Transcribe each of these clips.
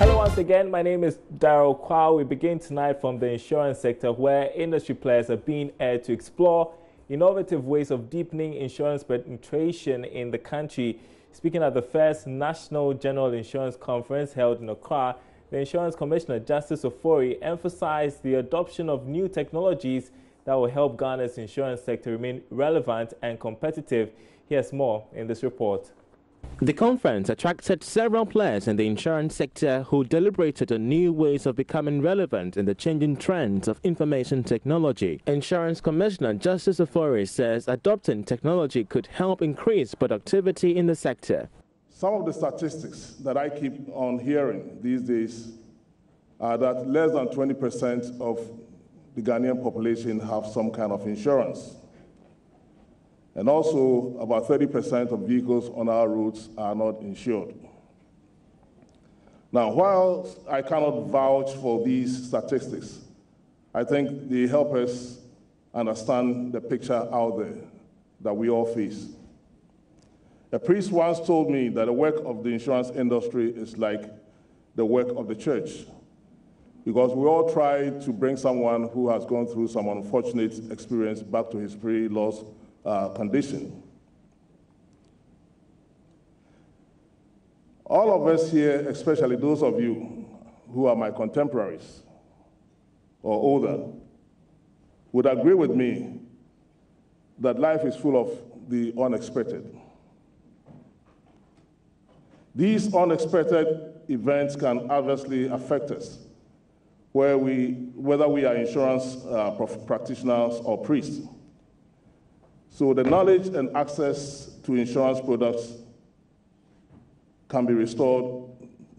Hello once again, my name is Daryl Kwao. We begin tonight from the insurance sector, where industry players are being urged to explore innovative ways of deepening insurance penetration in the country. Speaking at the first National General Insurance Conference held in Accra, the Insurance Commissioner, Justice Ofori, emphasized the adoption of new technologies that will help Ghana's insurance sector remain relevant and competitive. Here's more in this report. The conference attracted several players in the insurance sector who deliberated on new ways of becoming relevant in the changing trends of information technology. Insurance Commissioner Justice Ofori says adopting technology could help increase productivity in the sector. Some of the statistics that I keep on hearing these days are that less than 20% of the Ghanaian population have some kind of insurance. And also, about 30% of vehicles on our roads are not insured. Now, while I cannot vouch for these statistics, I think they help us understand the picture out there that we all face. A priest once told me that the work of the insurance industry is like the work of the church, because we all try to bring someone who has gone through some unfortunate experience back to his pre-loss condition. All of us here, especially those of you who are my contemporaries or older, would agree with me that life is full of the unexpected. These unexpected events can adversely affect us, whether we are insurance practitioners or priests. So the knowledge and access to insurance products can be restored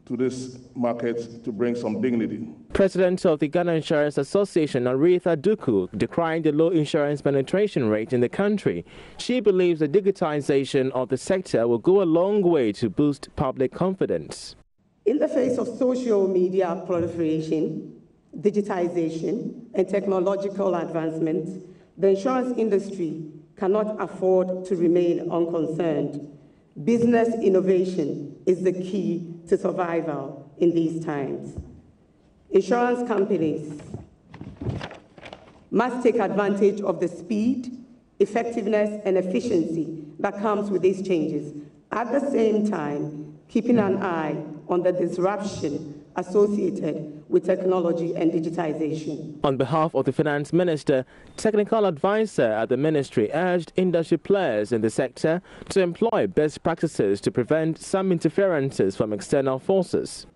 to this market to bring some dignity. President of the Ghana Insurance Association, Aretha Duku, decrying the low insurance penetration rate in the country. She believes the digitization of the sector will go a long way to boost public confidence. In the face of social media proliferation, digitization, and technological advancements, the insurance industry cannot afford to remain unconcerned. Business innovation is the key to survival in these times. Insurance companies must take advantage of the speed, effectiveness, and efficiency that comes with these changes, at the same time keeping an eye on the disruption associated with technology and digitization. On behalf of the Finance Minister, technical advisor at the ministry urged industry players in the sector to employ best practices to prevent some interferences from external forces.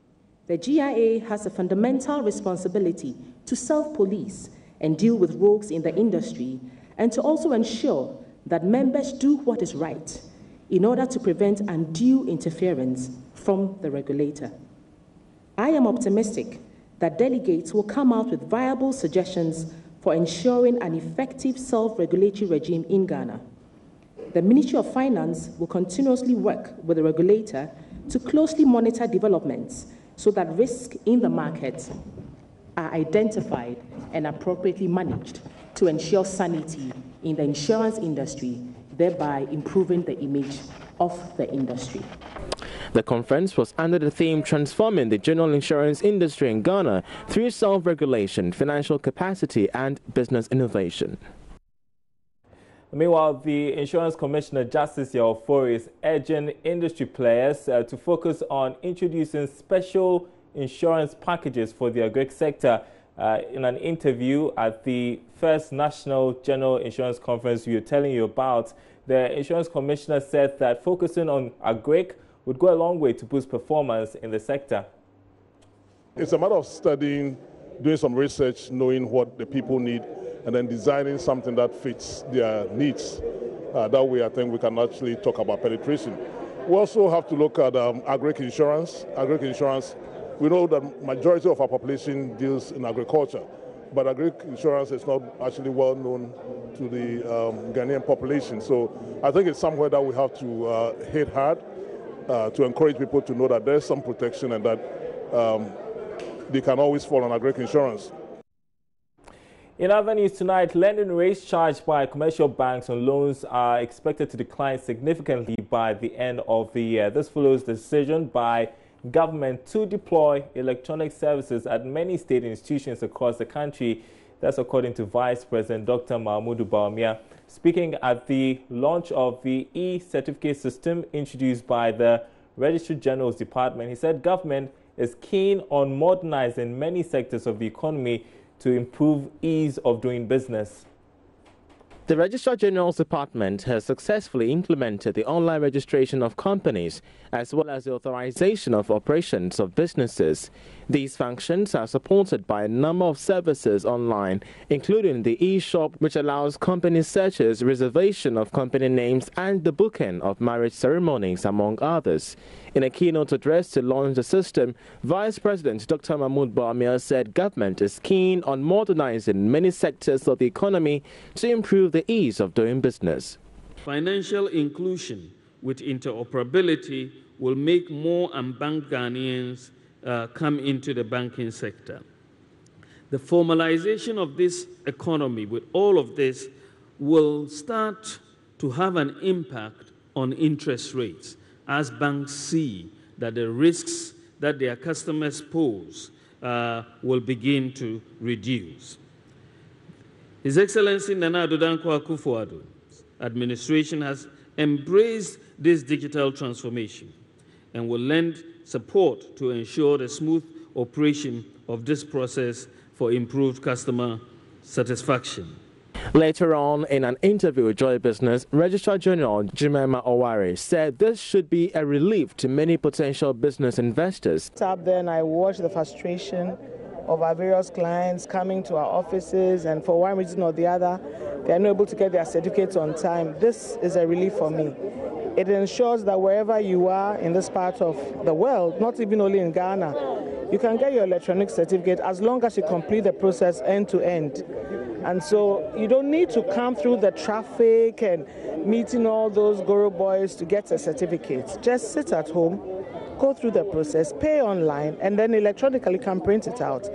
The GIA has a fundamental responsibility to self-police and deal with rogues in the industry, and to also ensure that members do what is right in order to prevent undue interference from the regulator. I am optimistic that delegates will come out with viable suggestions for ensuring an effective self-regulatory regime in Ghana. The Ministry of Finance will continuously work with the regulator to closely monitor developments so that risks in the market are identified and appropriately managed to ensure sanity in the insurance industry, thereby improving the image of the industry. The conference was under the theme Transforming the General Insurance Industry in Ghana through Self-Regulation, Financial Capacity and Business Innovation. Meanwhile, the Insurance Commissioner Justice Ofori is urging industry players to focus on introducing special insurance packages for the agri sector. In an interview at the first National General Insurance Conference we are telling you about, the Insurance Commissioner said that focusing on agri would go a long way to boost performance in the sector. It's a matter of studying, doing some research, knowing what the people need, and then designing something that fits their needs. That way, I think we can actually talk about penetration. We also have to look at agri insurance. Agri insurance, we know that majority of our population deals in agriculture, but agri insurance is not actually well known to the Ghanaian population. So I think it's somewhere that we have to hit hard. To encourage people to know that there's some protection and that they can always fall on agri insurance. In other news tonight, lending rates charged by commercial banks on loans are expected to decline significantly by the end of the year. This follows the decision by government to deploy electronic services at many state institutions across the country. That's according to Vice President Dr. Mahmoud Bawumia. Speaking at the launch of the e-certificate system introduced by the Registrar General's Department, he said government is keen on modernizing many sectors of the economy to improve ease of doing business. The Registrar General's Department has successfully implemented the online registration of companies as well as the authorization of operations of businesses. These functions are supported by a number of services online, including the e-shop, which allows company searches, reservation of company names, and the booking of marriage ceremonies, among others. In a keynote address to launch the system, Vice President Dr. Mahmoud Bawumia said government is keen on modernizing many sectors of the economy to improve the ease of doing business. Financial inclusion with interoperability will make more unbanked Ghanaians come into the banking sector. The formalization of this economy with all of this will start to have an impact on interest rates as banks see that the risks that their customers pose will begin to reduce. His Excellency Nana Addo Dankwa Akufo-Addo's administration has embraced this digital transformation and will lend support to ensure the smooth operation of this process for improved customer satisfaction. Later on, in an interview with Joy Business, Registrar General Jemima Oware said this should be a relief to many potential business investors. Up there and I watched the frustration of our various clients coming to our offices, and for one reason or the other, they are not able to get their certificates on time. This is a relief for me. It ensures that wherever you are in this part of the world, not even only in Ghana, you can get your electronic certificate as long as you complete the process end to end. And so you don't need to come through the traffic and meeting all those guru boys to get a certificate. Just sit at home, go through the process, pay online, and then electronically can print it out.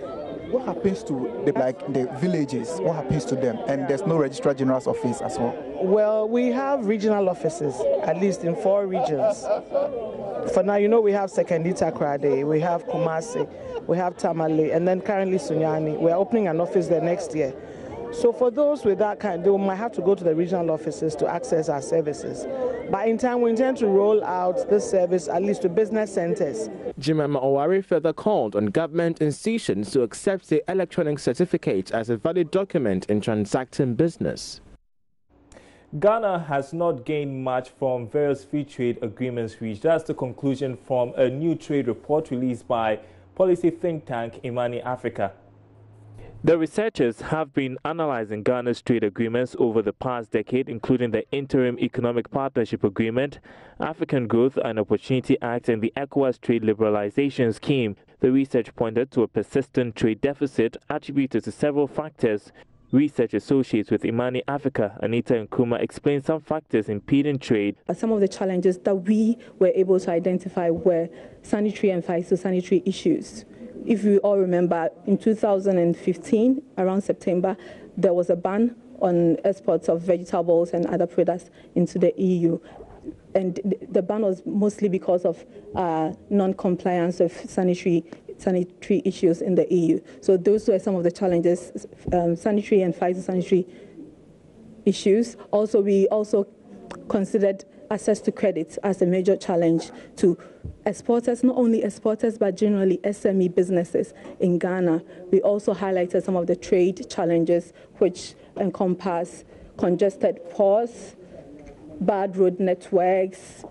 What happens to the villages? What happens to them? And there's no Registrar General's office as well? Well, we have regional offices, at least in 4 regions. For now, you know, we have Sekondi Takoradi, we have Kumasi, we have Tamale, and then currently Sunyani. We're opening an office there next year. So for those with that kind, they might have to go to the regional offices to access our services. But in time, we intend to roll out this service at least to business centers. Jemima Oware further called on government institutions to accept the electronic certificate as a valid document in transacting business. Ghana has not gained much from various free trade agreements reached. That's the conclusion from a new trade report released by policy think tank Imani Africa. The researchers have been analyzing Ghana's trade agreements over the past decade, including the Interim Economic Partnership Agreement, African Growth and Opportunity Act, and the ECOWAS Trade Liberalization Scheme. The research pointed to a persistent trade deficit attributed to several factors. Research associates with Imani Africa, Anita Nkrumah, explained some factors impeding trade. Some of the challenges that we were able to identify were sanitary and phytosanitary issues. If you all remember, in 2015, around September, there was a ban on exports of vegetables and other products into the EU. And the ban was mostly because of non-compliance of sanitary issues in the EU. So those were some of the challenges, sanitary and phytosanitary issues. We also considered access to credit as a major challenge to exporters, not only exporters, but generally SME businesses in Ghana. We also highlighted some of the trade challenges, which encompass congested ports, bad road networks,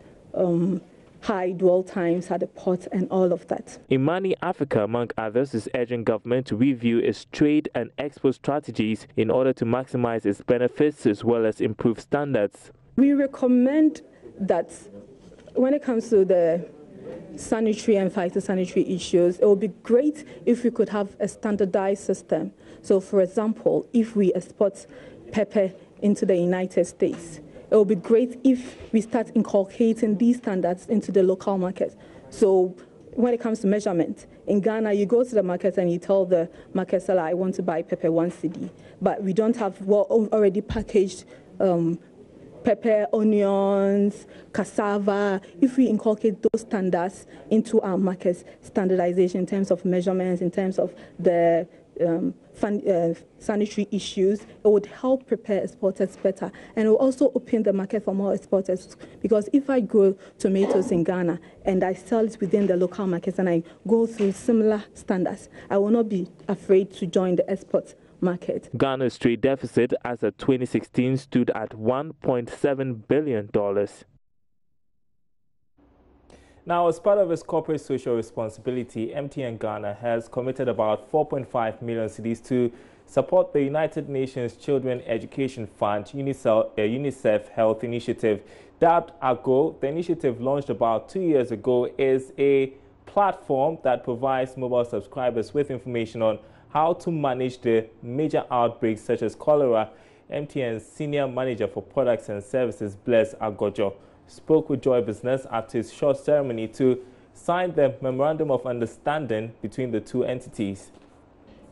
high dwell times at the port, and all of that. Imani Africa, among others, is urging government to review its trade and export strategies in order to maximize its benefits as well as improve standards. We recommend that when it comes to the sanitary and phytosanitary issues, it would be great if we could have a standardized system. So, for example, if we export pepper into the United States, it would be great if we start inculcating these standards into the local market. So, when it comes to measurement, in Ghana, you go to the market and you tell the market seller, I want to buy pepper 1 cedi, but we don't have already packaged pepper, onions, cassava. If we inculcate those standards into our markets, standardization in terms of measurements, in terms of the sanitary issues, it would help prepare exporters better, and it will also open the market for more exporters. Because if I grow tomatoes in Ghana and I sell it within the local markets and I go through similar standards, I will not be afraid to join the export market. Ghana's trade deficit as of 2016 stood at $1.7 billion. Now, as part of its corporate social responsibility, MTN Ghana has committed about 4.5 million cedis to support the United Nations Children Education Fund UNICEF Health Initiative. Dubbed AGO, the initiative launched about 2 years ago is a platform that provides mobile subscribers with information on how to manage the major outbreaks such as cholera. MTN's Senior Manager for Products and Services, Bless Agojo, spoke with Joy Business after his short ceremony to sign the Memorandum of Understanding between the two entities.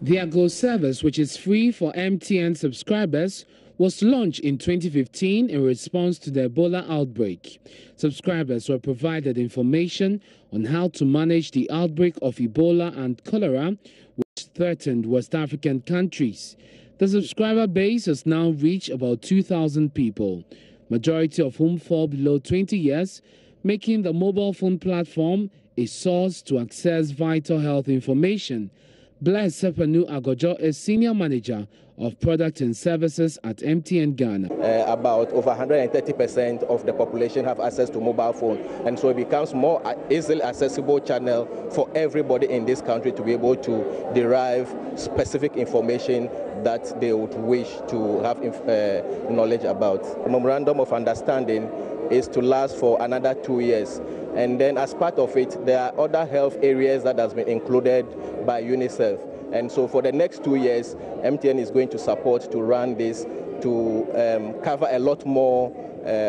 The AGO service, which is free for MTN subscribers, was launched in 2015 in response to the Ebola outbreak. Subscribers were provided information on how to manage the outbreak of Ebola and cholera, which threatened West African countries. The subscriber base has now reached about 2,000 people, majority of whom fall below 20 years, making the mobile phone platform a source to access vital health information. Bless Sepanu Agojo is Senior Manager of Product and Services at MTN Ghana. About over 130% of the population have access to mobile phone, and so it becomes more easily accessible channel for everybody in this country to be able to derive specific information that they would wish to have knowledge about. The Memorandum of Understanding is to last for another 2 years. And then as part of it, there are other health areas that has been included by UNICEF. And so for the next 2 years, MTN is going to support to run this to cover a lot more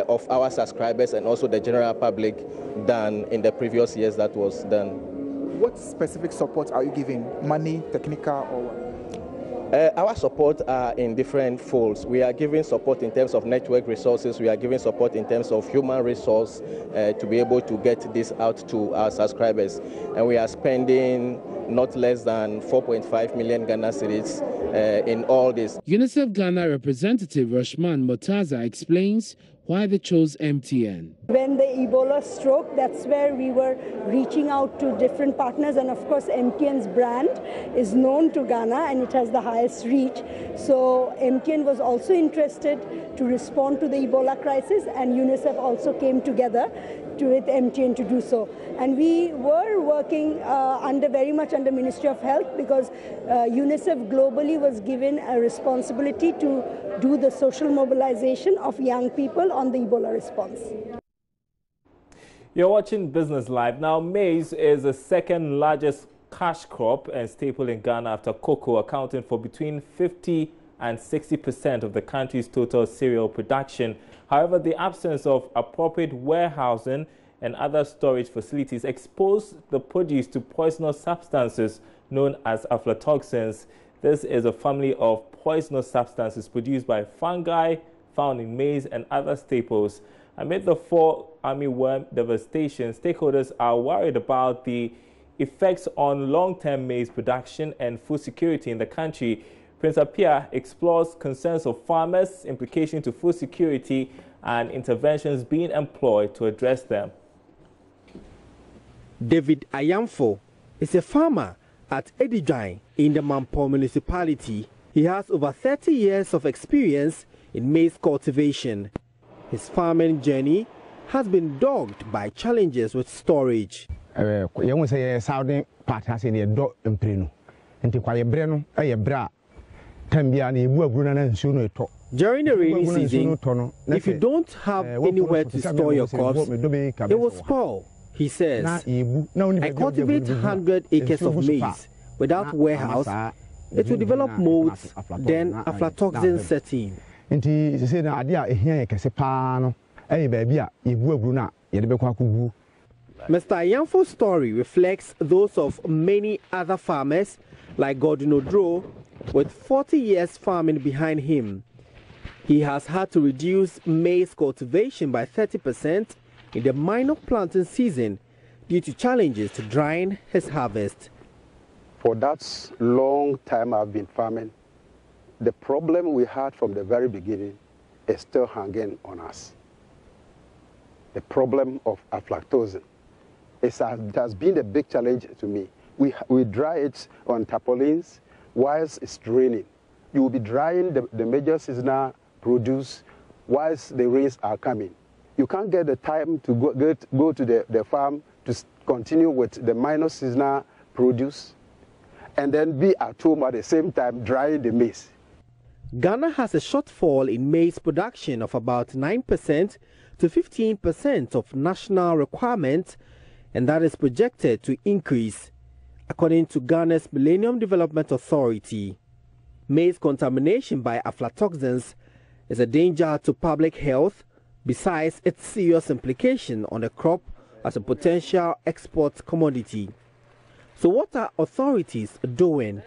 of our subscribers and also the general public than in the previous years that was done. What specific support are you giving? Money, technical, or what? Our support are in different folds. We are giving support in terms of network resources. We are giving support in terms of human resource to be able to get this out to our subscribers. And we are spending not less than 4.5 million Ghana cedis in all this. UNICEF Ghana representative Rashman Motaza explains why they chose MTN. When the Ebola struck, that's where we were reaching out to different partners, and of course MTN's brand is known to Ghana and it has the highest reach. So MTN was also interested to respond to the Ebola crisis, and UNICEF also came together with MTN to do so. And we were working very much under Ministry of Health, because UNICEF globally was given a responsibility to do the social mobilization of young people on the Ebola response. You're watching Business Live. Now, maize is the second largest cash crop and staple in Ghana after cocoa, accounting for between 50 and 60% of the country's total cereal production. However, the absence of appropriate warehousing and other storage facilities expose the produce to poisonous substances known as aflatoxins. This is a family of poisonous substances produced by fungi found in maize and other staples. Amid the fall armyworm devastation, stakeholders are worried about the effects on long-term maize production and food security in the country. Prince Apia explores concerns of farmers, implications to food security, and interventions being employed to address them. David Ayamfo is a farmer at Edidwan in the Mampo municipality. He has over 30 years of experience in maize cultivation. His farming journey has been dogged by challenges with storage. During the rainy season, if you don't have anywhere to store your crops, it will spoil. He says, I cultivate 100 acres of maize without warehouse. It will develop molds, then aflatoxins set in. Mr. Ayamfo's story reflects those of many other farmers like Gordon Odro, with 40 years farming behind him. He has had to reduce maize cultivation by 30% in the minor planting season due to challenges to drying his harvest. For that long time I've been farming, the problem we had from the very beginning is still hanging on us. The problem of aflatoxin. It has been a big challenge to me. We dry it on tarpaulins whilst it's raining. You will be drying the major seasonal produce whilst the rains are coming. You can't get the time to go to the farm to continue with the minor seasonal produce and then be at home at the same time drying the maize. Ghana has a shortfall in maize production of about 9% to 15% of national requirement, and that is projected to increase, according to Ghana's Millennium Development Authority. Maize contamination by aflatoxins is a danger to public health, besides its serious implication on the crop as a potential export commodity. So what are authorities doing?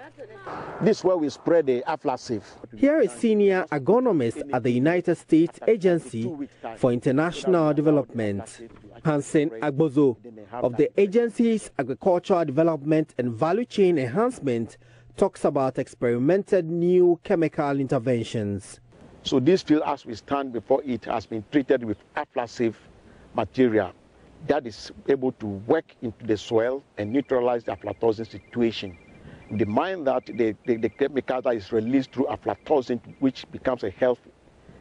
This is where we spread the aflatoxin. Here is senior agronomist at the United States Agency for International Development, Hansen Agbozo, of the agency's Agricultural Development and Value Chain Enhancement, talks about experimented new chemical interventions. So this field, as we stand before it, has been treated with aflatoxin material that is able to work into the soil and neutralize the aflatoxin situation. The mind that the chemical that is released through aflatoxin, which becomes a health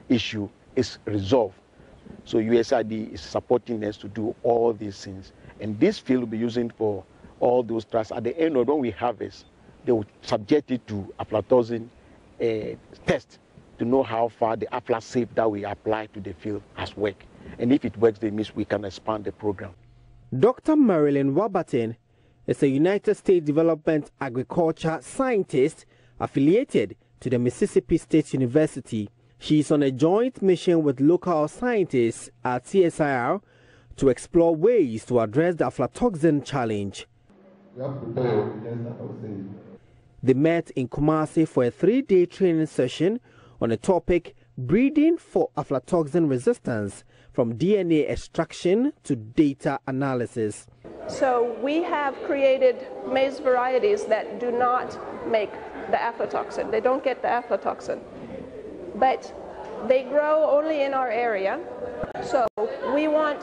issue, is resolved. So USAID is supporting us to do all these things. And this field will be using for all those trusts. At the end of when we harvest, they will subject it to aflatoxin test to know how far the aflatoxin that we apply to the field has worked. And if it works, that means we can expand the program. Dr. Marilyn Warburton is a United States Development Agriculture scientist affiliated to the Mississippi State University. She is on a joint mission with local scientists at CSIR to explore ways to address the aflatoxin challenge. They met in Kumasi for a 3-day training session on a topic breeding for aflatoxin resistance, from DNA extraction to data analysis. So we have created maize varieties that do not make the aflatoxin. They don't get the aflatoxin, but they grow only in our area. So we want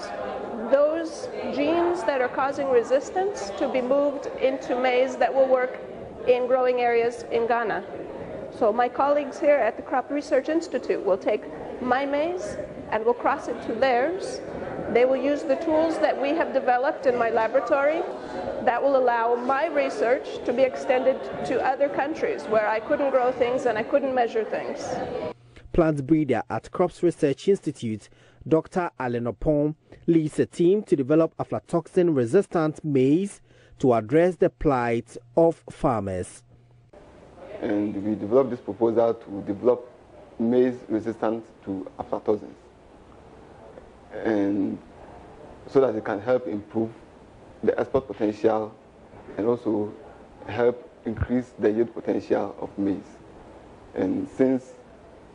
those genes that are causing resistance to be moved into maize that will work in growing areas in Ghana. So my colleagues here at the Crop Research Institute will take my maize and will cross it to theirs. They will use the tools that we have developed in my laboratory that will allow my research to be extended to other countries where I couldn't grow things and I couldn't measure things. Plant breeder at Crops Research Institute, Dr. Alan Opon, leads a team to develop aflatoxin-resistant maize to address the plight of farmers. And we developed this proposal to develop maize resistant to aflatoxins, and so that it can help improve the export potential and also help increase the yield potential of maize. And since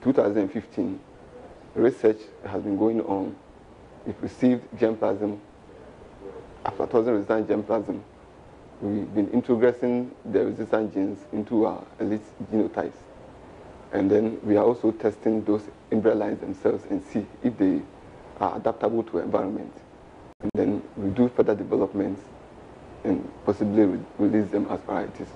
2015, research has been going on. We've received germplasm, aflatoxin-resistant germplasm. We've been introgressing the resistant genes into our elite genotypes. And then we are also testing those embryo lines themselves and see if they are adaptable to environment. And then we do further developments and possibly release them as varieties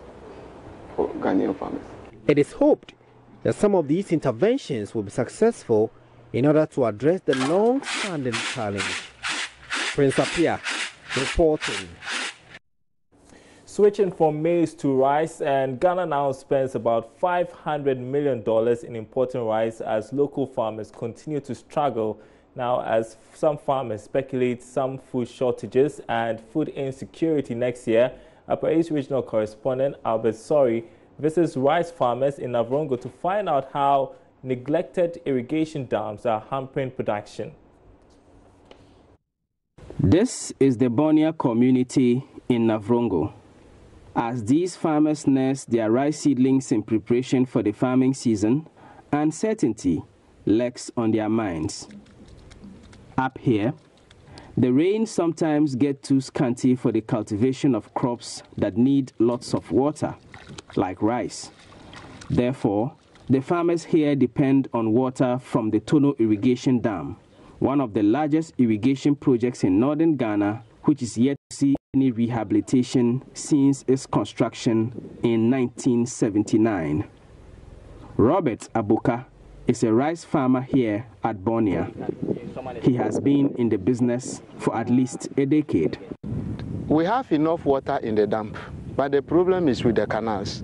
for Ghanaian farmers. It is hoped that some of these interventions will be successful in order to address the long-standing challenge. Prince Apia reporting. Switching from maize to rice, and Ghana now spends about $500 million in importing rice as local farmers continue to struggle now, as some farmers speculate some food shortages and food insecurity next year. Upper East Regional Correspondent Albert Sori visits rice farmers in Navrongo to find out how neglected irrigation dams are hampering production. This is the Bonia community in Navrongo. As these farmers nurse their rice seedlings in preparation for the farming season, uncertainty lurks on their minds. Up here, the rains sometimes get too scanty for the cultivation of crops that need lots of water, like rice. Therefore, the farmers here depend on water from the Tono Irrigation Dam, one of the largest irrigation projects in northern Ghana, which is yet to see any rehabilitation since its construction in 1979. Robert Abuka is a rice farmer here at Bonia. He has been in the business for at least a decade. We have enough water in the dam, but the problem is with the canals.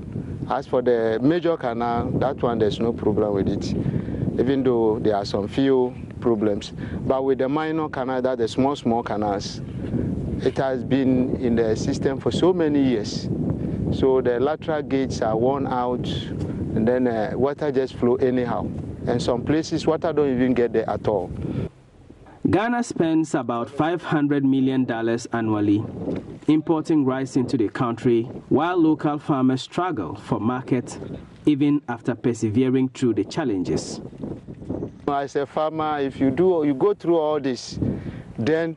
As for the major canal, that one there's no problem with it, even though there are some few problems. But with the minor canal, that the small canals, it has been in the system for so many years. So the lateral gates are worn out, and then water just flow anyhow. And some places, water don't even get there at all. Ghana spends about $500 million annually importing rice into the country, while local farmers struggle for market even after persevering through the challenges. As a farmer, if you go through all this, then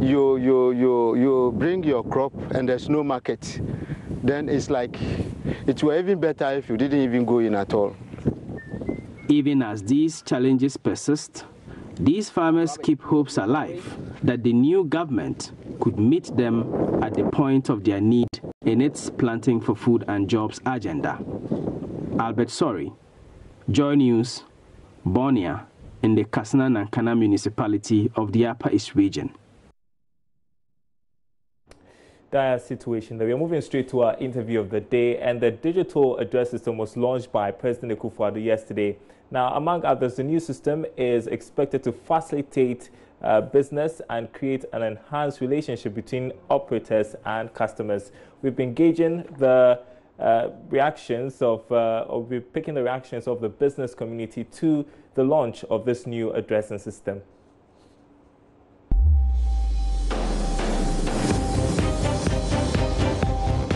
you bring your crop and there's no market, then it's like it were even better if you didn't even go in at all. Even as these challenges persist, these farmers keep hopes alive that the new government could meet them at the point of their need in its planting for food and jobs agenda. Albert Sori, Joy News, Bonia, in the Kasana-Nankana municipality of the Upper East region. Dire situation. We are moving straight to our interview of the day, and the digital address system was launched by President Akufo-Addo yesterday. Now, among others, the new system is expected to facilitate business and create an enhanced relationship between operators and customers. We've been gauging the reactions of, we're picking the reactions of the business community to the launch of this new addressing system.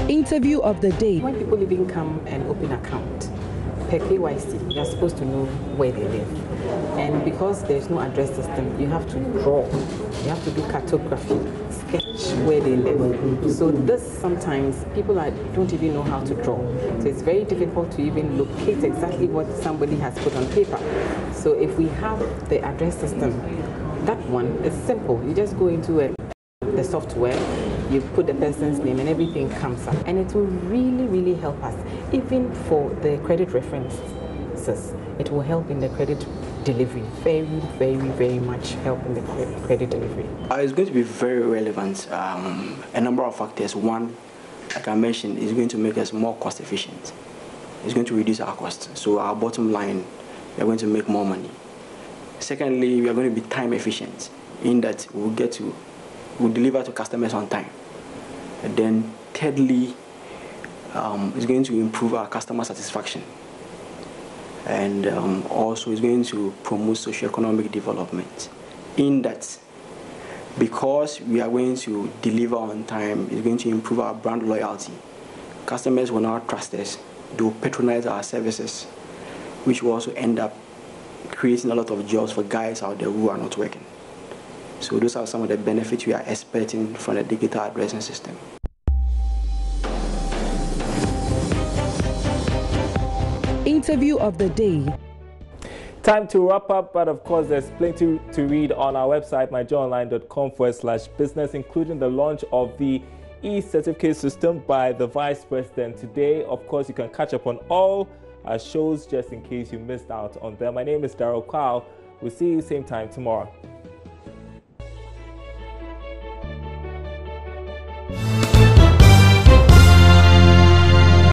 Interview of the day. When people even come and open account, per KYC, you're supposed to know where they live. And because there's no address system, you have to draw. You have to do cartography, sketch where they live. So this sometimes people don't even know how to draw. So it's very difficult to even locate exactly what somebody has put on paper. So if we have the address system, that one is simple. You just go into the software, you put the person's name and everything comes up. And it will really, really help us. Even for the credit references, it will help in the credit delivery. Very, very, very much help in the credit delivery. It's going to be very relevant. A number of factors. One, like I mentioned, is going to make us more cost efficient. It's going to reduce our costs. So our bottom line, we are going to make more money. Secondly, we are going to be time efficient in that we'll deliver to customers on time. And then thirdly, it's going to improve our customer satisfaction. And also it's going to promote socioeconomic development. In that, because we are going to deliver on time, it's going to improve our brand loyalty. Customers will now trust us. They will patronize our services, which will also end up creating a lot of jobs for guys out there who are not working. So those are some of the benefits we are expecting from the digital addressing system. Interview of the day. Time to wrap up, but of course there's plenty to read on our website, myjoyonline.com/business, including the launch of the e-certificate system by the Vice President today. Of course, you can catch up on all our shows just in case you missed out on them. My name is Darryl Kwao. We'll see you same time tomorrow.